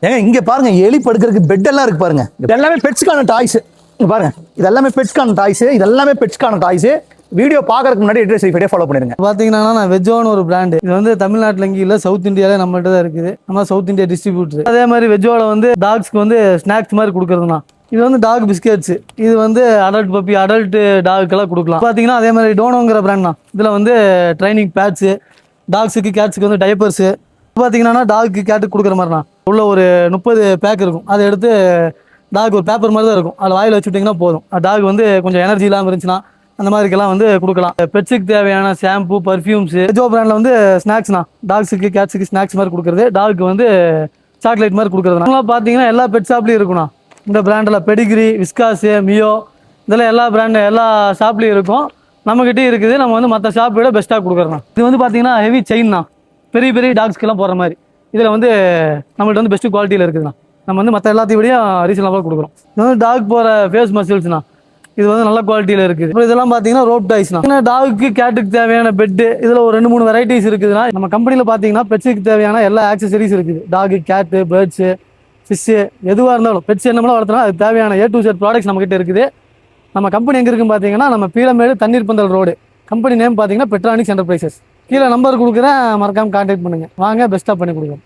ஏங்க இங்க பாருங்க, எலி படுக்கிறதுக்கு பெட் எல்லாம் இருக்கு பாருங்க. இது எல்லாமே பெட்ஸ்க்கான டாய்ஸ். பாருங்க, இது எல்லாமே பெட்ஸ்க்கான டாய்ஸ். இது எல்லாமே பெட்ஸ்க்கான டாய்ஸ். வீடியோ பாக்குறதுக்கு முன்னாடி அட்ரஸ் சரியா ஃபாலோ பண்ணிருங்க. பாத்தீங்கன்னா நான் வெஜ்ஜோன்னு ஒரு பிராண்ட். இது வந்து தமிழ்நாட்டுல இங்கே இல்ல, சவுத் இந்தியாவில நம்மகிட்ட தான் இருக்குது. நம்ம சவுத் இந்தியா டிஸ்ட்ரிபியூட்டர். அதே மாதிரி வெஜ்ஜோல வந்து டாக்ஸ்க்கு வந்து ஸ்நாக்ஸ் மாதிரி கொடுக்கறதுனா இது வந்து டாக் பிஸ்கெட்ஸ். இது வந்து அடல்ட் பப்பி, அடல்ட் டாக்குக்கெல்லாம் கொடுக்கலாம். பாத்தீங்கன்னா அதே மாதிரி டோனோங்கிற பிராண்ட் தான். இதுல வந்து ட்ரைனிங் பேட்ஸ், டாக்ஸுக்கு கேட்ஸுக்கு வந்து டைப்பர்ஸ். பாத்தீங்கன்னா டாக்கு கேட்டுக்கு கொடுக்குற மாதிரினா உள்ள ஒரு 30 பேக் இருக்கும். அதை எடுத்து டாக் ஒரு பேப்பர் மாதிரி தான் இருக்கும். அதில் வாயில் வச்சுட்டிங்கன்னா போதும். டாக் வந்து கொஞ்சம் எனர்ஜி இல்லாமல் இருந்துச்சுன்னா அந்த மாதிரிக்கெல்லாம் வந்து கொடுக்கலாம். பெட்ஸுக்கு தேவையான ஷாம்பு, பர்ஃப்யூம்ஸ். வெஜ்ஜோ பிராண்டில் வந்து ஸ்நாக்ஸ்னா டாக்ஸுக்கு கேட்ஸுக்கு ஸ்நாக்ஸ் மாதிரி கொடுக்குறது, டாக்கு வந்து சாக்லேட் மாதிரி கொடுக்குறது. நாங்களாம் பார்த்தீங்கன்னா எல்லா பெட் ஷாப்லேயும் இருக்குண்ணா. இந்த பிராண்டில் பெடிகிரி, விஸ்காஸு, மியோ, இதெல்லாம் எல்லா பிராண்டு எல்லா ஷாப்லேயும் இருக்கும். நம்மகிட்டே இருக்குது. நம்ம வந்து மற்ற ஷாப்பை விட பெஸ்ட்டாக கொடுக்குறோம். இது வந்து பார்த்தீங்கன்னா ஹெவி செயின் தான், பெரிய பெரிய டாக்ஸ்க்கெல்லாம் போகிற மாதிரி. இதில் வந்து நம்மள்ட்ட வந்து பெஸ்ட்டு குவாலிட்டியில் இருக்குதுண்ணா. நம்ம வந்து மற்ற எல்லாத்தையும் விடையும் ரீசனபிளாக கொடுக்குறோம். இது வந்து டாக் போகிற ஃபேஸ் மசில்ஸ்ண்ணா. இது வந்து நல்ல குவாலிட்டியில் இருக்குது. அப்புறம் இதெல்லாம் பார்த்தீங்கன்னா ரோப் டாய்ஸ்னா டாகுக்கு கேட்டுக்கு தேவையான பெட்டு. இதில் ஒரு 2-3 வெரைட்டிஸ் இருக்குதுன்னா நம்ம கம்பெனியில் பார்த்தீங்கன்னா பெட்ஸுக்கு தேவையான எல்லா ஆக்சசரிஸ் இருக்குது. டாகு, கேட்டு, பேர்ட்ஸு, ஃபிஷ்ஷு, எதுவாக இருந்தாலும் பெட்ஸ் என்னமெல்லாம் வளர்த்தனா அது தேவையான A to Z ப்ராடக்ட்ஸ் நம்மகிட்ட இருக்குது. நம்ம கம்பெனி எங்கே இருக்குன்னு பார்த்தீங்கன்னா நம்ம பீளமேடு தண்ணீர் பந்தல் ரோடு. கம்பெனி நேம் பார்த்தீங்கன்னா பெட்ரானிக்ஸ் என்டர்பிரைசஸ். கீழே நம்பர் கொடுக்குறேன், மறக்காமல் கான்டாக்ட் பண்ணுங்கள். வாங்க, பெஸ்ட்டாக பண்ணி கொடுக்குறோம்.